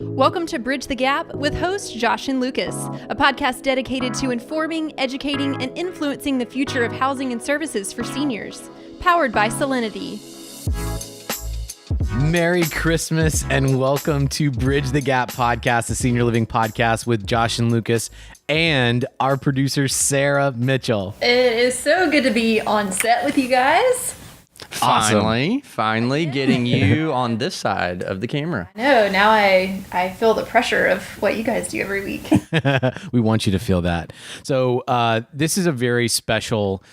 Welcome to Bridge the Gap with hosts Josh and Lucas, a podcast dedicated to informing, educating, and influencing the future of housing and services for seniors. Powered by Solinity. Merry Christmas and welcome to Bridge the Gap podcast, the senior living podcast with Josh and Lucas and our producer, Sarah Mitchell. It is so good to be on set with you guys. Awesome. Finally getting you on this side of the camera. No, now I feel the pressure of what you guys do every week. We want you to feel that. So this is a very special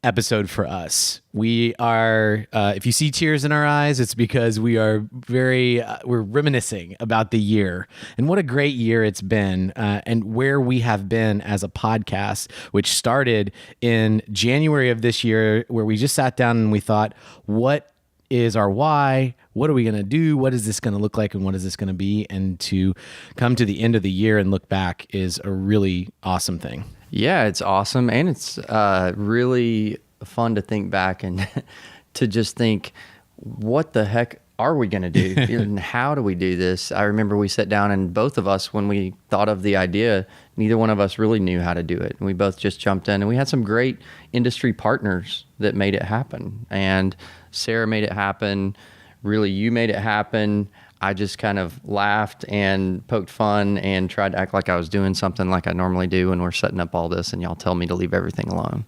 episode for us. We are, if you see tears in our eyes, it's because we are we're reminiscing about the year and what a great year it's been and where we have been as a podcast, which started in January of this year, where we just sat down and we thought, what is our why? What are we going to do? What is this going to look like? And what is this going to be? And to come to the end of the year and look back is a really awesome thing. Yeah, it's awesome. And it's really fun to think back and to just think, what the heck are we going to do? And how do we do this? I remember we sat down and both of us, when we thought of the idea, neither one of us really knew how to do it. And we both just jumped in, and we had some great industry partners that made it happen. And Sarah made it happen. Really, you made it happen. I just kind of laughed and poked fun and tried to act like I was doing something like I normally do when we're setting up all this, and y'all tell me to leave everything alone.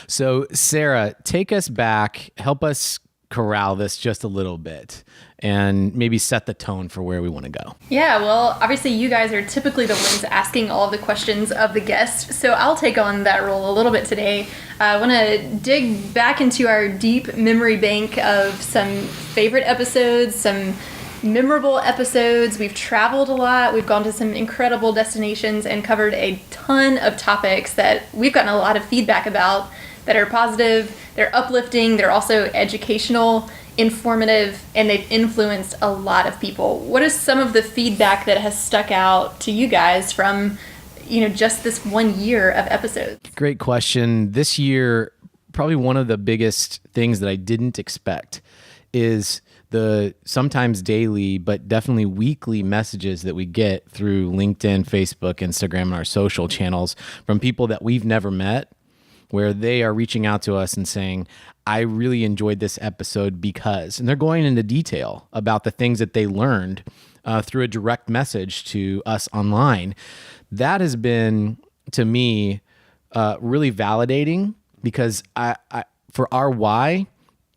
So Sarah, take us back, help us corral this just a little bit and maybe set the tone for where we want to go. Yeah, well, obviously you guys are typically the ones asking all of the questions of the guest, so I'll take on that role a little bit today. I want to dig back into our deep memory bank of some favorite episodes, some memorable episodes. We've traveled a lot. We've gone to some incredible destinations and covered a ton of topics that we've gotten a lot of feedback about that are positive, they're uplifting, they're also educational, informative, and they've influenced a lot of people. What is some of the feedback that has stuck out to you guys from, just this 1 year of episodes? Great question. This year, probably one of the biggest things that I didn't expect is the sometimes daily, but definitely weekly messages that we get through LinkedIn, Facebook, Instagram, and our social channels from people that we've never met, where they are reaching out to us and saying, I really enjoyed this episode because, and they're going into detail about the things that they learned through a direct message to us online. That has been, to me, really validating because for our why,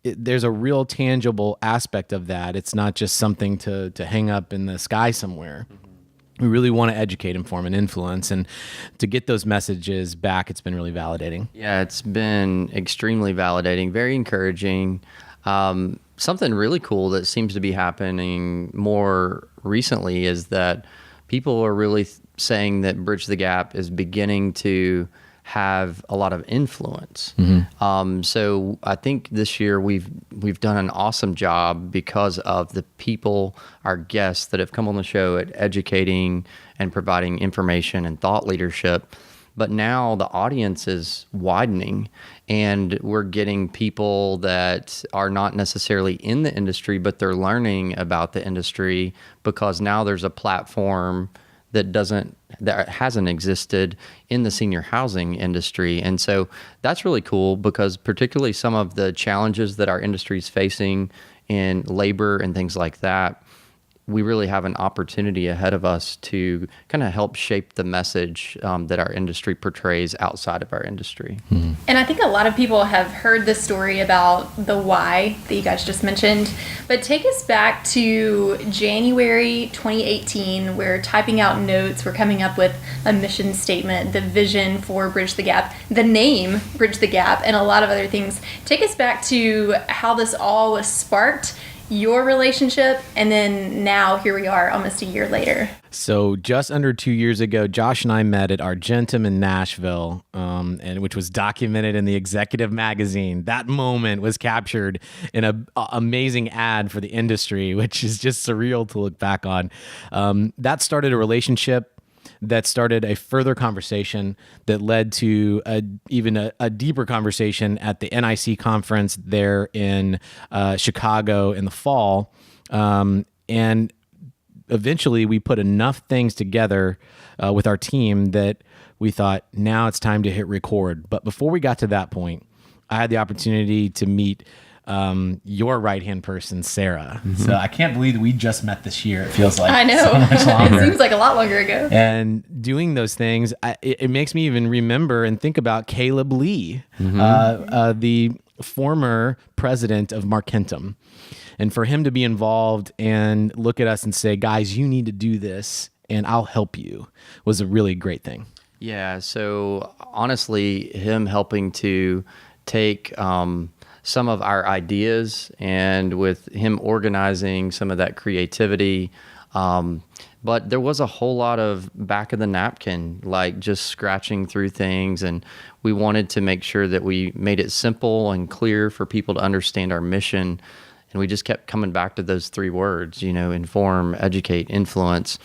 there's a real tangible aspect of that. It's not just something to hang up in the sky somewhere. We really want to educate, inform, and influence. And to get those messages back, it's been really validating. Yeah, it's been extremely validating, very encouraging. Something really cool that seems to be happening more recently is that people are really saying that Bridge the Gap is beginning to have a lot of influence. Mm-hmm. So I think this year we've done an awesome job because of the people, our guests that have come on the show at educating and providing information and thought leadership. But now the audience is widening and we're getting people that are not necessarily in the industry, but they're learning about the industry because now there's a platform that hasn't existed in the senior housing industry. And so that's really cool because particularly some of the challenges that our industry is facing in labor and things like that, we really have an opportunity ahead of us to kind of help shape the message that our industry portrays outside of our industry. Mm-hmm. And I think a lot of people have heard the story about the why that you guys just mentioned, but take us back to January 2018, we're typing out notes, we're coming up with a mission statement, the vision for Bridge the Gap, the name Bridge the Gap, and a lot of other things. Take us back to how this all was sparked, your relationship, and then now here we are almost a year later. So just under 2 years ago, Josh and I met at Argentum in Nashville, and which was documented in the Executive magazine. That moment was captured in an amazing ad for the industry, which is just surreal to look back on. That started a relationship that started a further conversation that led to even a deeper conversation at the NIC conference there in Chicago in the fall. And eventually we put enough things together with our team that we thought, now it's time to hit record. But before we got to that point, I had the opportunity to meet your right-hand person, Sarah. So I can't believe we just met this year. It feels like I know. so much longer. It seems like a lot longer ago. And doing those things, it makes me even remember and think about Caleb Lee, the former president of Markentum. And for him to be involved and look at us and say, guys, you need to do this and I'll help you, was a really great thing. Yeah. So honestly, him helping to take some of our ideas and with him organizing some of that creativity. But there was a whole lot of back of the napkin, like just scratching through things. And we wanted to make sure that we made it simple and clear for people to understand our mission. And we just kept coming back to those three words, inform, educate, influence.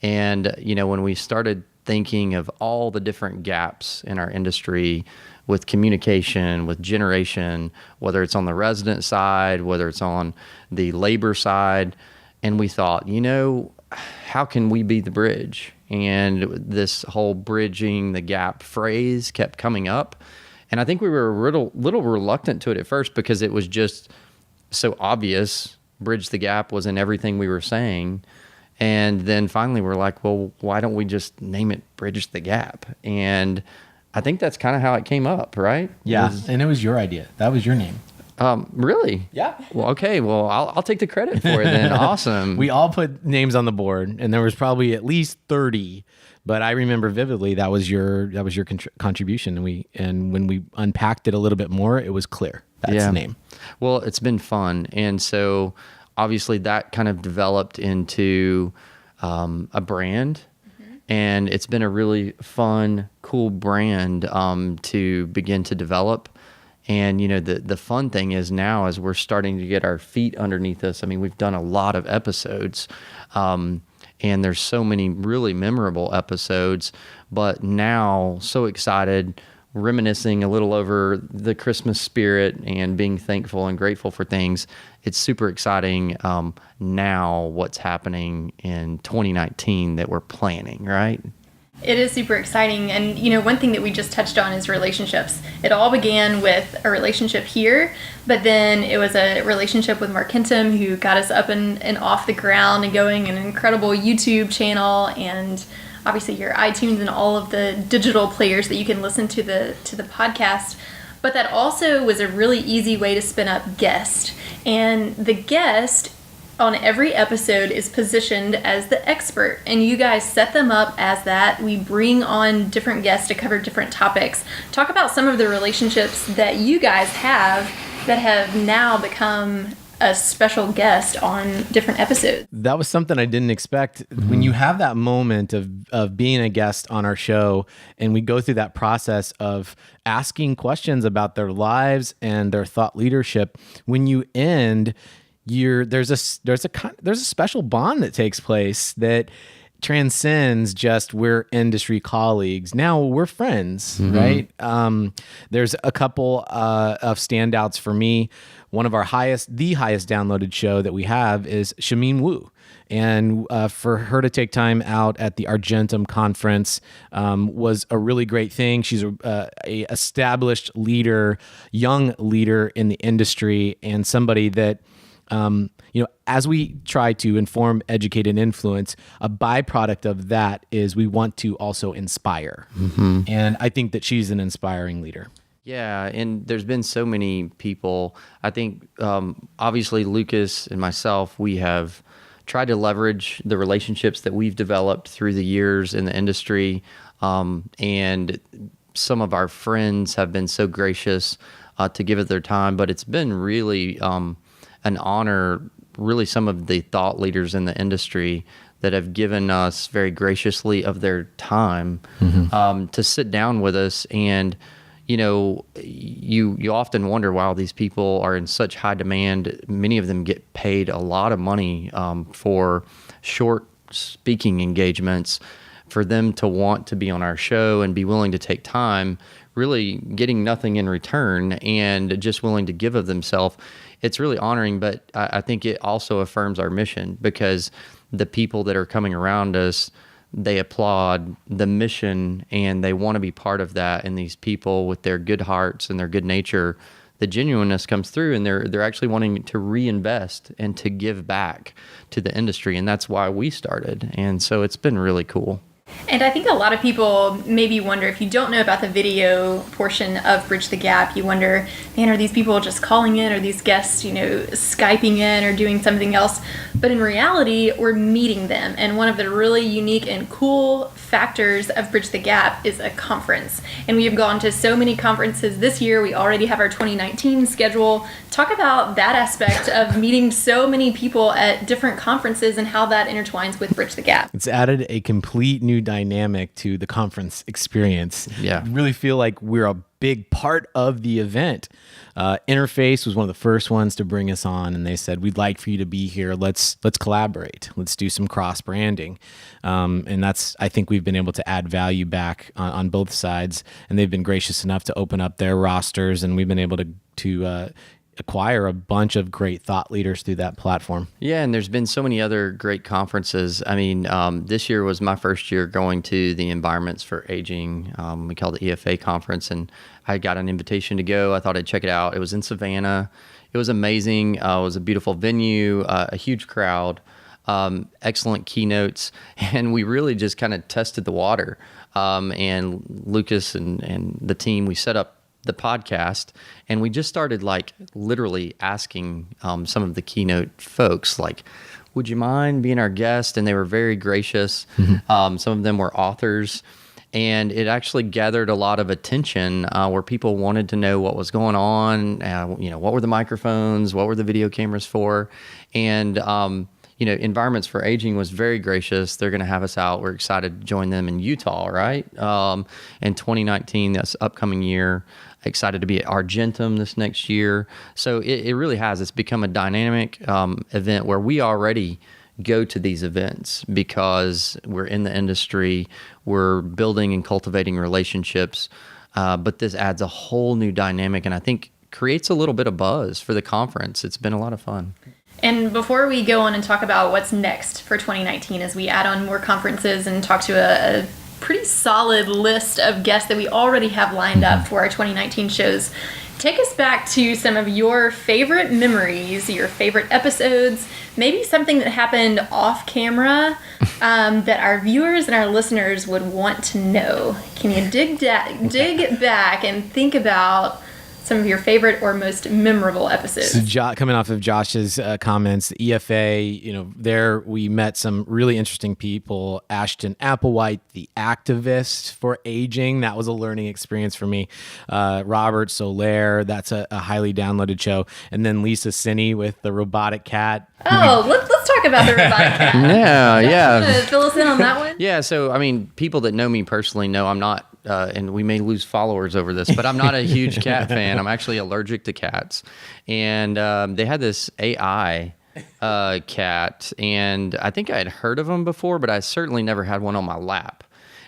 And, when we started thinking of all the different gaps in our industry with communication, with generation, whether it's on the resident side, whether it's on the labor side, and we thought, how can we be the bridge? And this whole bridging the gap phrase kept coming up. And I think we were a little reluctant to it at first because it was just so obvious. Bridge the gap was in everything we were saying. And then finally we're like, well, why don't we just name it Bridge the Gap? And I think that's kind of how it came up, right? Yeah, and it was your idea. That was your name. Really? Yeah. Well, okay. Well, I'll take the credit for it then. Awesome. We all put names on the board, and there was probably at least 30. But I remember vividly that was your contribution, and when we unpacked it a little bit more, it was clear. That's the name. Well, it's been fun, and so obviously that kind of developed into a brand. And it's been a really fun, cool brand to begin to develop. And, the fun thing is now as we're starting to get our feet underneath us, I mean, we've done a lot of episodes and there's so many really memorable episodes, but now so excited, reminiscing a little over the Christmas spirit and being thankful and grateful for things. It's super exciting now what's happening in 2019 that we're planning, right? It is super exciting. And, one thing that we just touched on is relationships. It all began with a relationship here, but then it was a relationship with Markentum who got us up and off the ground and going, an incredible YouTube channel, and obviously your iTunes and all of the digital players that you can listen to the podcast. But that also was a really easy way to spin up guest. And the guest on every episode is positioned as the expert, and you guys set them up as that. We bring on different guests to cover different topics. Talk about some of the relationships that you guys have that have now become a special guest on different episodes. That was something I didn't expect. When you have that moment of being a guest on our show, and we go through that process of asking questions about their lives and their thought leadership, when you end, there's a special bond that takes place that transcends just we're industry colleagues. Now we're friends, right? There's a couple of standouts for me. One of the highest downloaded show that we have is Shamin Wu. And for her to take time out at the Argentum conference was a really great thing. She's a established leader, young leader in the industry, and somebody that as we try to inform, educate, and influence, a byproduct of that is we want to also inspire. And I think that she's an inspiring leader. Yeah, and there's been so many people. I think, obviously, Lucas and myself, we have tried to leverage the relationships that we've developed through the years in the industry. And some of our friends have been so gracious to give it their time, but it's been really an honor, really some of the thought leaders in the industry that have given us very graciously of their time to sit down with us. And, you often wonder, wow, these people are in such high demand. Many of them get paid a lot of money for short speaking engagements. For them to want to be on our show and be willing to take time, really getting nothing in return and just willing to give of themselves, it's really honoring. But I think it also affirms our mission, because the people that are coming around us, they applaud the mission and they want to be part of that. And these people with their good hearts and their good nature, the genuineness comes through, and they're actually wanting to reinvest and to give back to the industry. And that's why we started. And so it's been really cool. And I think a lot of people maybe wonder, if you don't know about the video portion of Bridge the Gap, you wonder, man, are these people just calling in? Are these guests, Skyping in or doing something else? But in reality, we're meeting them. And one of the really unique and cool factors of Bridge the Gap is a conference. And we have gone to so many conferences this year. We already have our 2019 schedule. Talk about that aspect of meeting so many people at different conferences and how that intertwines with Bridge the Gap. It's added a complete new dynamic to the conference experience. Yeah. I really feel like we're a big part of the event. Interface was one of the first ones to bring us on, and they said, we'd like for you to be here. Let's collaborate. Let's do some cross branding. And I think we've been able to add value back on both sides, and they've been gracious enough to open up their rosters, and we've been able to acquire a bunch of great thought leaders through that platform. Yeah, and there's been so many other great conferences. I mean, this year was my first year going to the Environments for Aging. We call it the EFA conference, and I got an invitation to go. I thought I'd check it out. It was in Savannah. It was amazing. It was a beautiful venue, a huge crowd, excellent keynotes, and we really just kind of tested the water. And Lucas and the team, we set up the podcast, and we just started literally asking some of the keynote folks, would you mind being our guest? And they were very gracious. Some of them were authors, and it actually gathered a lot of attention where people wanted to know what was going on. What were the microphones? What were the video cameras for? And Environments for Aging was very gracious. They're going to have us out. We're excited to join them in Utah, right? In 2019, that's upcoming year. Excited to be at Argentum this next year. So it really has. It's become a dynamic event where we already go to these events because we're in the industry. We're building and cultivating relationships. But this adds a whole new dynamic, and I think creates a little bit of buzz for the conference. It's been a lot of fun. And before we go on and talk about what's next for 2019, as we add on more conferences and talk to a pretty solid list of guests that we already have lined up for our 2019 shows, take us back to some of your favorite memories, your favorite episodes, maybe something that happened off camera that our viewers and our listeners would want to know. Can you dig back and think about some of your favorite or most memorable episodes? So coming off of Josh's comments, the EFA, there we met some really interesting people. Ashton Applewhite, the activist for aging. That was a learning experience for me. Robert Soler, that's a highly downloaded show. And then Lisa Sinney with the robotic cat. Oh, let's talk about the robotic cat. Yeah. Fill us in on that one. Yeah, so, people that know me personally know I'm not, and we may lose followers over this, but I'm not a huge cat fan. I'm actually allergic to cats. And they had this AI cat, and I think I had heard of them before, but I certainly never had one on my lap.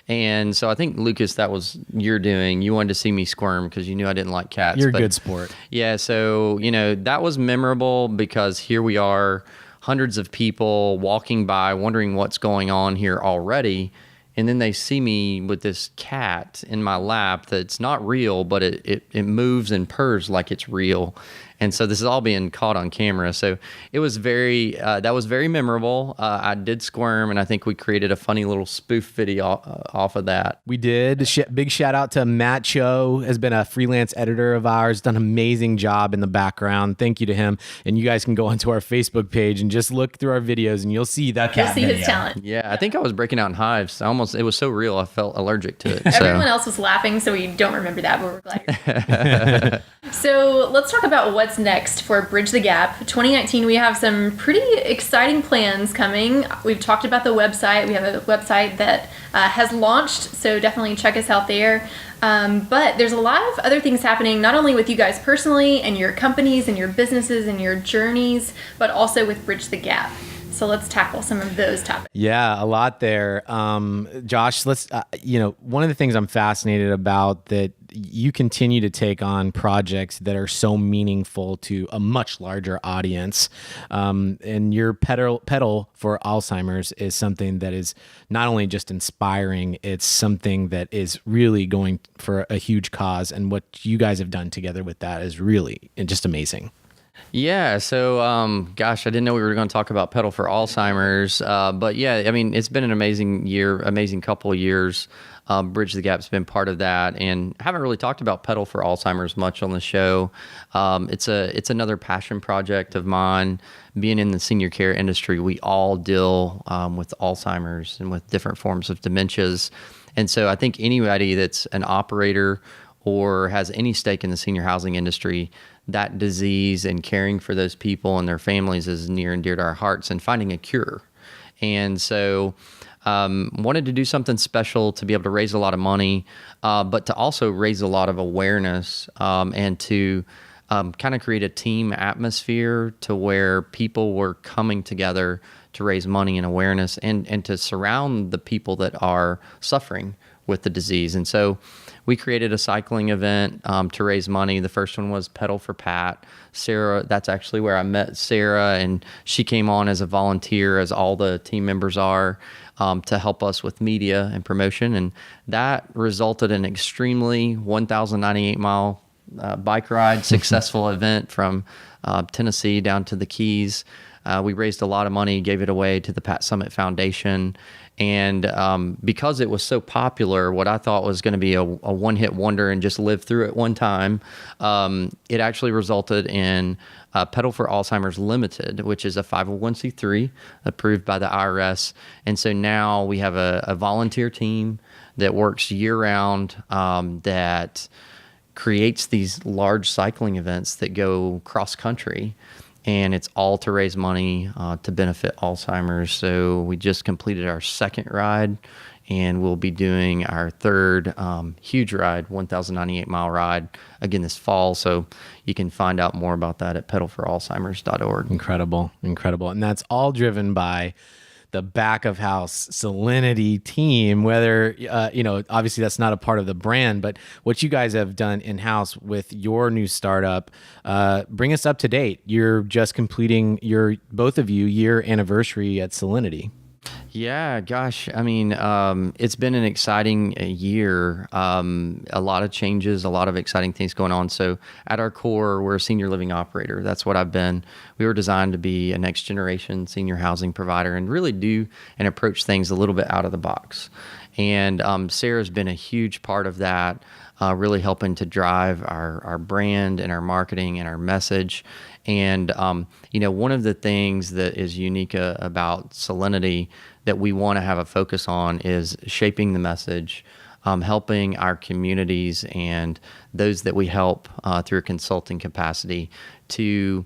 And so I think, Lucas, that was your doing. You wanted to see me squirm because you knew I didn't like cats. You're a good sport. Yeah, so, that was memorable because here we are, hundreds of people walking by, wondering what's going on here already. And then they see me with this cat in my lap that's not real, but it moves and purrs like it's real. And so this is all being caught on camera. So it was that was very memorable. I did squirm, and I think we created a funny little spoof video off of that. We did. Big shout out to Matt Cho, has been a freelance editor of ours, done an amazing job in the background. Thank you to him. And you guys can go onto our Facebook page and just look through our videos, and you'll see that cat You'll see video. his talent. Yeah, I think I was breaking out in hives. It was so real, I felt allergic to it. Everyone else was laughing, so we don't remember that, but we're glad. So let's talk about what's next for Bridge the Gap. 2019, we have some pretty exciting plans coming. We've talked about the website. We have a website that has launched, so definitely check us out there. But there's a lot of other things happening, not only with you guys personally and your companies and your businesses and your journeys, but also with Bridge the Gap. So let's tackle some of those topics. Yeah, a lot there. Josh, let's, one of the things I'm fascinated about that you continue to take on projects that are so meaningful to a much larger audience. And your pedal for Alzheimer's is something that is not only just inspiring, it's something that is really going for a huge cause. And what you guys have done together with that is really just amazing. Yeah. So, gosh, I didn't know we were going to talk about Pedal for Alzheimer's. But yeah, I mean, it's been an amazing year, amazing couple of years. Bridge the Gap's been part of that, and haven't really talked about Pedal for Alzheimer's much on the show. It's another passion project of mine. Being in the senior care industry, we all deal with Alzheimer's and with different forms of dementias. And so I think anybody that's an operator or has any stake in the senior housing industry, that disease and caring for those people and their families is near and dear to our hearts, and finding a cure. And so wanted to do something special to be able to raise a lot of money, but to also raise a lot of awareness, and to kind of create a team atmosphere to where people were coming together to raise money and awareness, and to surround the people that are suffering with the disease. And so we created a cycling event to raise money. The first one was Pedal for Pat. Sarah, that's actually where I met Sarah, and she came on as a volunteer, as all the team members are, to help us with media and promotion. And that resulted in an extremely 1,098-mile bike ride, successful event from Tennessee down to the Keys. We raised a lot of money, gave it away to the Pat Summit Foundation. And because it was so popular, what I thought was going to be a one-hit wonder and just live through it one time, it actually resulted in Pedal for Alzheimer's Limited, which is a 501c3 approved by the IRS. And so now we have a volunteer team that works year-round, that creates these large cycling events that go cross-country. And it's all to raise money to benefit Alzheimer's. So we just completed our second ride, and we'll be doing our third huge ride, 1,098-mile ride, again this fall. So you can find out more about that at pedalforalzheimers.org. Incredible. And that's all driven by the back of house Solinity team, whether, obviously that's not a part of the brand, but what you guys have done in-house with your new startup, bring us up to date. You're just completing both of you year anniversary at Solinity. Yeah, gosh. I mean, it's been an exciting year. A lot of changes, a lot of exciting things going on. So at our core, we're a senior living operator. That's what I've been. We were designed to be a next generation senior housing provider and really do and approach things a little bit out of the box. And Sarah's been a huge part of that, really helping to drive our brand and our marketing and our message. And, one of the things that is unique about Solinity that we want to have a focus on is shaping the message, helping our communities and those that we help through a consulting capacity to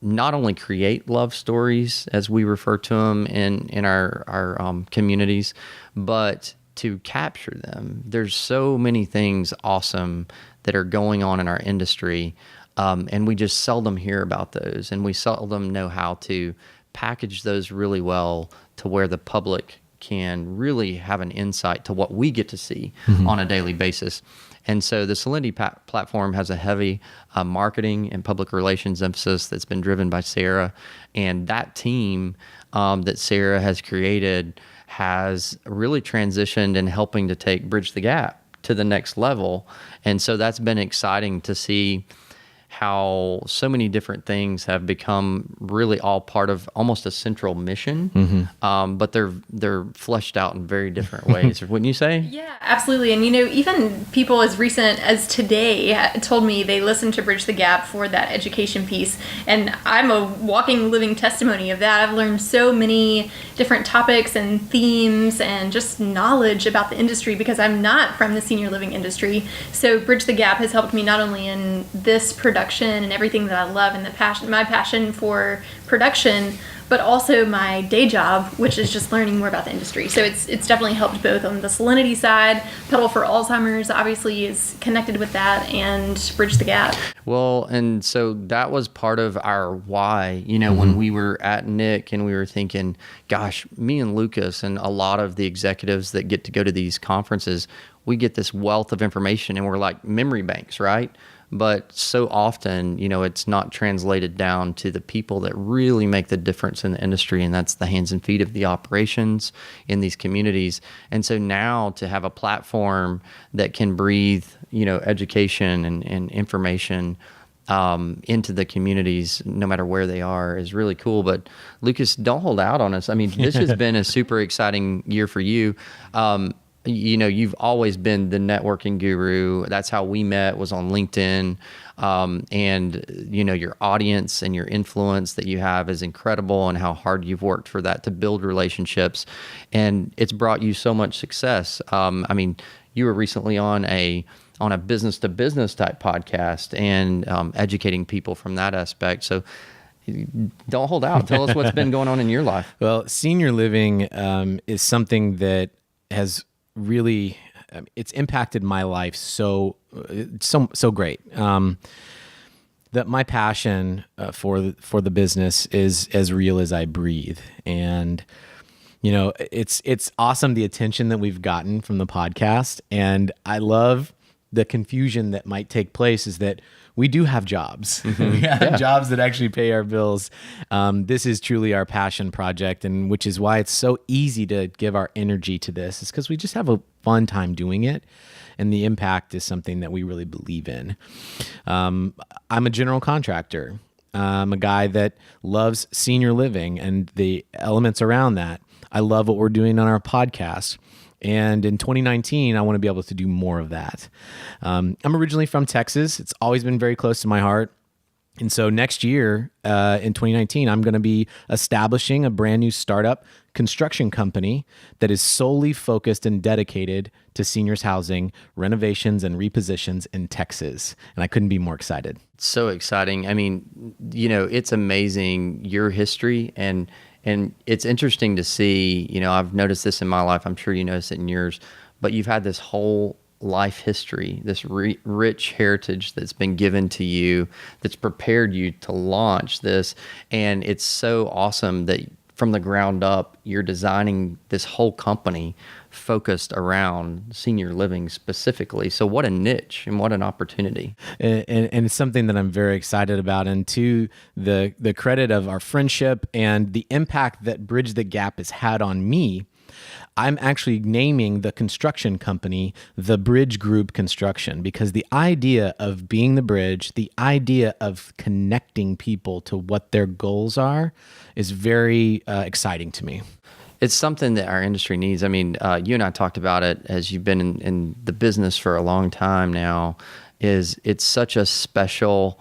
not only create love stories, as we refer to them in our communities, but to capture them. There's so many things awesome that are going on in our industry, and we just seldom hear about those, and we seldom know how to package those really well to where the public can really have an insight to what we get to see on a daily basis. And so the Solinity platform has a heavy marketing and public relations emphasis that's been driven by Sarah. And that team that Sarah has created has really transitioned in helping to take Bridge the Gap to the next level. And so that's been exciting to see how so many different things have become really all part of almost a central mission, but they're fleshed out in very different ways, wouldn't you say? Yeah, absolutely. And even people as recent as today told me they listened to Bridge the Gap for that education piece, and I'm a walking, living testimony of that. I've learned so many different topics and themes and just knowledge about the industry because I'm not from the senior living industry. So Bridge the Gap has helped me not only in this production production and everything that I love, and my passion for production, but also my day job, which is just learning more about the industry. So it's definitely helped both on the Solinity side. Pedal for Alzheimer's obviously is connected with that, and Bridge the Gap. Well, and so that was part of our why, when we were at Nick and we were thinking, gosh, me and Lucas and a lot of the executives that get to go to these conferences, we get this wealth of information and we're like memory banks, right? But so often, it's not translated down to the people that really make the difference in the industry, and that's the hands and feet of the operations in these communities. And so now to have a platform that can breathe, education and information into the communities, no matter where they are, is really cool. But Lucas, don't hold out on us. I mean, this has been a super exciting year for you. You've always been the networking guru. That's how we met, was on LinkedIn. And your audience and your influence that you have is incredible, and how hard you've worked for that to build relationships. And it's brought you so much success. You were recently on a business to business type podcast and educating people from that aspect. So don't hold out. Tell us what's been going on in your life. Well, senior living is something that has really it's impacted my life so great, that my passion for the business is as real as I breathe. And it's awesome, the attention that we've gotten from the podcast, and I love the confusion that might take place is that we do have jobs. We have jobs that actually pay our bills. This is truly our passion project, and which is why it's so easy to give our energy to this, is because we just have a fun time doing it. And the impact is something that we really believe in. I'm a general contractor. I'm a guy that loves senior living and the elements around that. I love what we're doing on our podcast. And in 2019, I want to be able to do more of that. I'm originally from Texas. It's always been very close to my heart. And so next year, in 2019, I'm going to be establishing a brand new startup construction company that is solely focused and dedicated to seniors housing, renovations, and repositions in Texas. And I couldn't be more excited. So exciting. I mean, it's amazing, your history, and it's interesting to see, I've noticed this in my life. I'm sure you noticed it in yours, but you've had this whole life history, this rich heritage that's been given to you, that's prepared you to launch this. And it's so awesome that from the ground up, you're designing this whole company focused around senior living specifically. So what a niche and what an opportunity. And it's something that I'm very excited about. And to the credit of our friendship and the impact that Bridge the Gap has had on me, I'm actually naming the construction company the Bridge Group Construction, because the idea of being the bridge, the idea of connecting people to what their goals are, is very exciting to me. It's something that our industry needs. I mean, you and I talked about it as you've been in the business for a long time now. It's such a special,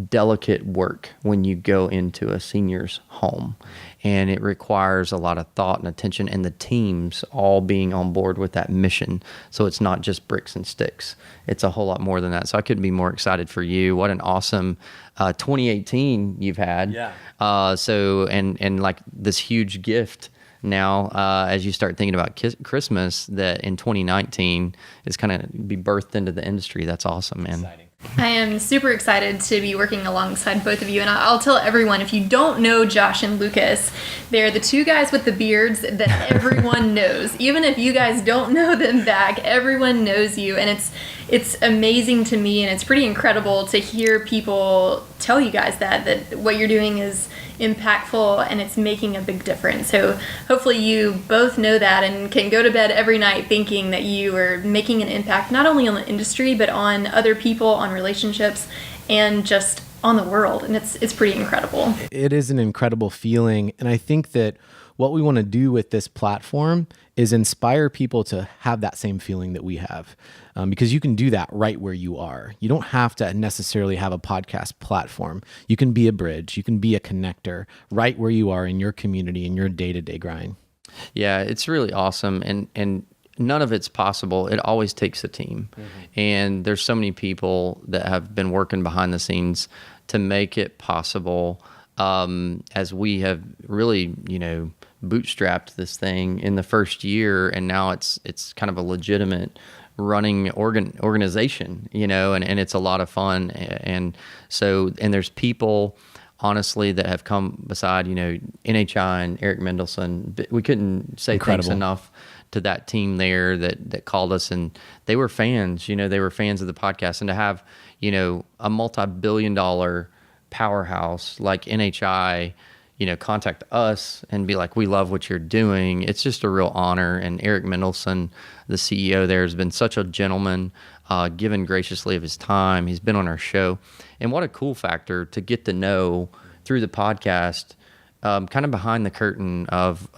delicate work when you go into a senior's home, and it requires a lot of thought and attention, and the teams all being on board with that mission. So it's not just bricks and sticks. It's a whole lot more than that. So I couldn't be more excited for you. What an awesome 2018 you've had. Yeah. So like this huge gift now, as you start thinking about Christmas, that in 2019 is kind of be birthed into the industry. That's awesome, man. Exciting. I am super excited to be working alongside both of you, and I'll tell everyone, if you don't know Josh and Lucas, they're the two guys with the beards that everyone knows. Even if you guys don't know them back, everyone knows you, and it's amazing to me, and it's pretty incredible to hear people tell you guys that what you're doing is impactful and it's making a big difference. So hopefully you both know that and can go to bed every night thinking that you are making an impact not only on the industry but on other people, on relationships, and just on the world. And it's pretty incredible. It is an incredible feeling, and I think that what we want to do with this platform is inspire people to have that same feeling that we have, because you can do that right where you are. You don't have to necessarily have a podcast platform. You can be a bridge. You can be a connector right where you are in your community, in your day-to-day grind. Yeah, it's really awesome. And none of it's possible. It always takes a team. And there's so many people that have been working behind the scenes to make it possible, as we have really, bootstrapped this thing in the first year, and now it's kind of a legitimate running organization, and it's a lot of fun. And there's people, honestly, that have come beside, NHI and Eric Mendelson. We couldn't say Incredible. thanks enough to that team there that called us, and they were fans, they were fans of the podcast. And to have, a multi-billion-dollar powerhouse like NHI, contact us and be like, we love what you're doing. It's just a real honor. And Eric Mendelson, the CEO there, has been such a gentleman, given graciously of his time. He's been on our show. And what a cool factor to get to know through the podcast, kind of behind the curtain of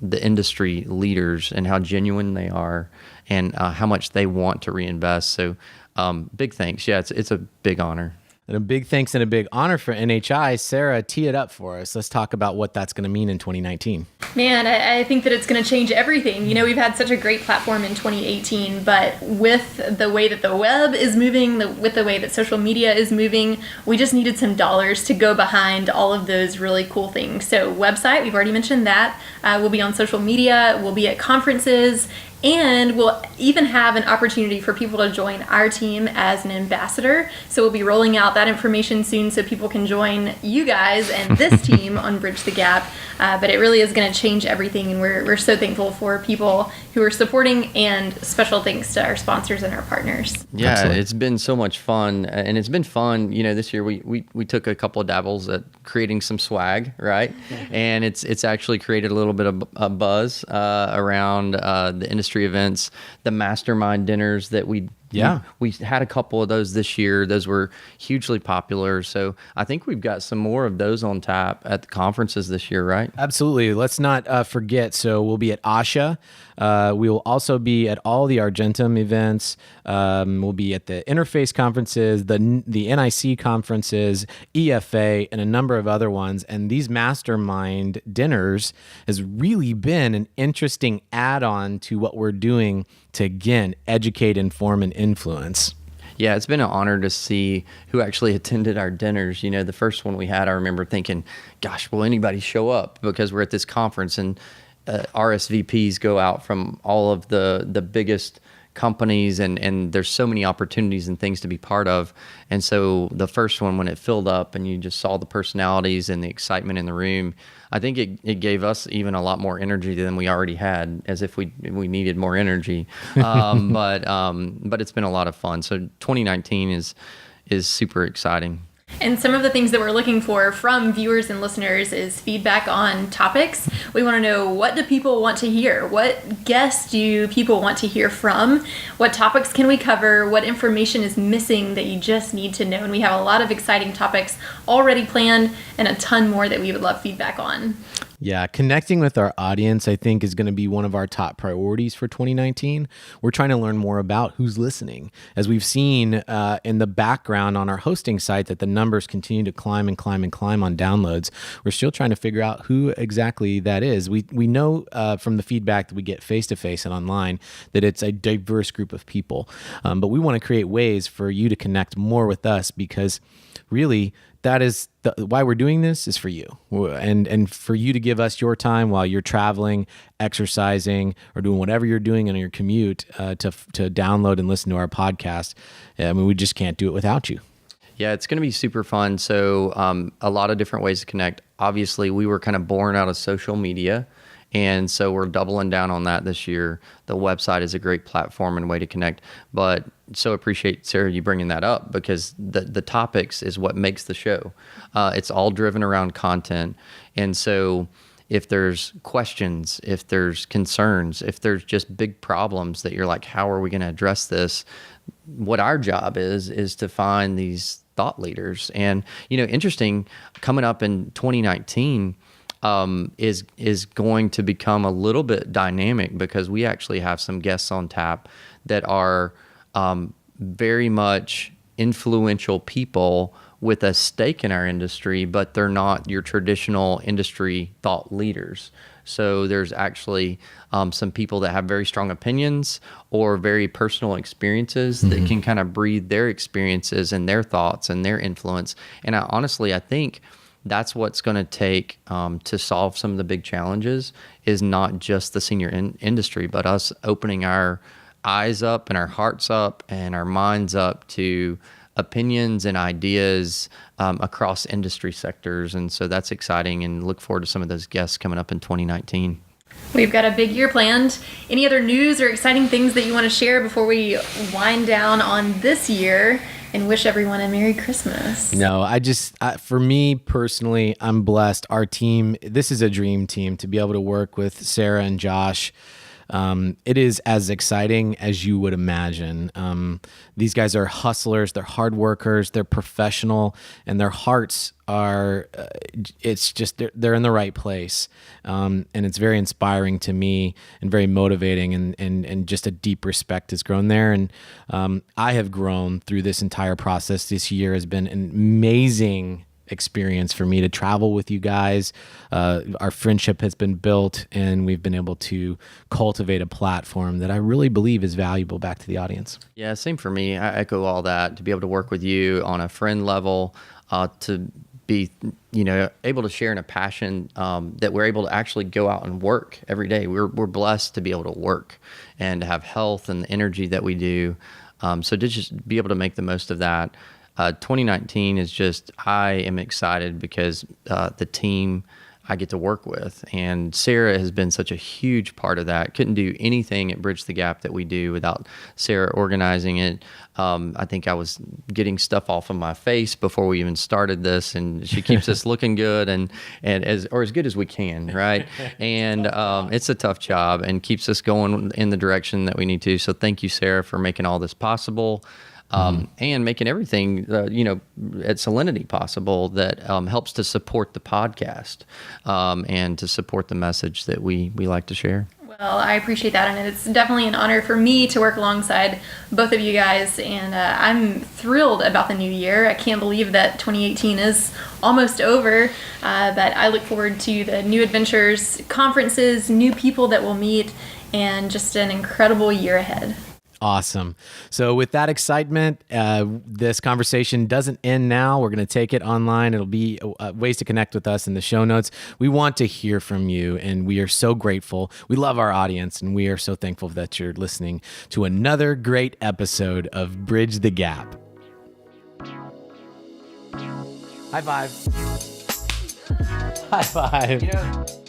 the industry leaders and how genuine they are, and how much they want to reinvest. So big thanks. Yeah, it's a big honor. And a big thanks and a big honor for NHI. Sarah, tee it up for us. Let's talk about what that's going to mean in 2019. Man, I think that it's going to change everything. We've had such a great platform in 2018, but with the way that the web is moving, with the way that social media is moving, we just needed some dollars to go behind all of those really cool things. So website, we've already mentioned that. We'll be on social media, we'll be at conferences, and we'll even have an opportunity for people to join our team as an ambassador. So we'll be rolling out that information soon so people can join you guys and this team on Bridge the Gap. But it really is going to change everything, and we're so thankful for people who are supporting, and special thanks to our sponsors and our partners. Yeah, Absolutely. It's been so much fun, and it's been fun. This year we took a couple of dabbles at creating some swag, right? And it's actually created a little bit of a buzz around the industry events, the mastermind dinners that we had a couple of those this year. Those were hugely popular. So I think we've got some more of those on tap at the conferences this year, right? Absolutely. Let's not forget. So we'll be at ASHA. We will also be at all the Argentum events. We'll be at the Interface conferences, the NIC conferences, EFA, and a number of other ones. And these mastermind dinners has really been an interesting add-on to what we're doing to, again, educate, inform, and influence. Yeah, it's been an honor to see who actually attended our dinners. The first one we had, I remember thinking, gosh, will anybody show up? Because we're at this conference, and RSVPs go out from all of the biggest companies, and there's so many opportunities and things to be part of. And so the first one, when it filled up and you just saw the personalities and the excitement in the room, I think it gave us even a lot more energy than we already had, as if we needed more energy. But it's been a lot of fun. So 2019 is super exciting. And some of the things that we're looking for from viewers and listeners is feedback on topics. We want to know, what do people want to hear? What guests do people want to hear from? What topics can we cover? What information is missing that you just need to know? And we have a lot of exciting topics already planned, and a ton more that we would love feedback on. Yeah, connecting with our audience, I think, is going to be one of our top priorities for 2019. We're trying to learn more about who's listening. As we've seen in the background on our hosting site, that the numbers continue to climb and climb and climb on downloads. We're still trying to figure out who exactly that is. We know from the feedback that we get face-to-face and online that it's a diverse group of people. But we want to create ways for you to connect more with us, because really, that is why we're doing this, is for you, and for you to give us your time while you're traveling, exercising, or doing whatever you're doing in your commute to download and listen to our podcast. I mean, we just can't do it without you. Yeah, it's going to be super fun. So a lot of different ways to connect. Obviously, we were kind of born out of social media, and so we're doubling down on that this year. The website is a great platform and way to connect. But so appreciate, Sarah, you bringing that up, because the topics is what makes the show. It's all driven around content. And so if there's questions, if there's concerns, if there's just big problems that you're like, how are we going to address this? What our job is to find these thought leaders. And, interesting, coming up in 2019, is going to become a little bit dynamic, because we actually have some guests on tap that are very much influential people with a stake in our industry, but they're not your traditional industry thought leaders. So there's actually some people that have very strong opinions or very personal experiences that can kind of breathe their experiences and their thoughts and their influence. And I think that's what's going to take to solve some of the big challenges is not just the senior industry, but us opening our eyes up and our hearts up and our minds up to opinions and ideas across industry sectors. And so that's exciting, and look forward to some of those guests coming up in 2019. We've got a big year planned. Any other news or exciting things that you want to share before we wind down on this year and wish everyone a Merry Christmas? No, for me personally, I'm blessed. Our team, this is a dream team to be able to work with Sarah and Josh. It is as exciting as you would imagine. These guys are hustlers, they're hard workers, they're professional, and their hearts are, it's just, they're in the right place. And it's very inspiring to me and very motivating, and just a deep respect has grown there. And I have grown through this entire process. This year has been an amazing experience for me to travel with you guys. Our friendship has been built, and we've been able to cultivate a platform that I really believe is valuable back to the audience. Yeah, same for me. I echo all that. To be able to work with you on a friend level, to be, able to share in a passion that we're able to actually go out and work every day. We're blessed to be able to work and to have health and the energy that we do. So to just be able to make the most of that. 2019 is just, I am excited because the team I get to work with, and Sarah has been such a huge part of that. Couldn't do anything at Bridge the Gap that we do without Sarah organizing it. I think I was getting stuff off of my face before we even started this, and she keeps us looking good and as good as we can, right? And it's a tough job and keeps us going in the direction that we need to. So thank you, Sarah, for making all this possible. And making everything, at Solinity possible that helps to support the podcast and to support the message that we like to share. Well, I appreciate that, and it's definitely an honor for me to work alongside both of you guys, and I'm thrilled about the new year. I can't believe that 2018 is almost over, but I look forward to the new adventures, conferences, new people that we'll meet, and just an incredible year ahead. Awesome. So with that excitement, this conversation doesn't end now. We're going to take it online. It'll be ways to connect with us in the show notes. We want to hear from you, and we are so grateful. We love our audience, and we are so thankful that you're listening to another great episode of Bridge the Gap. High five. High five.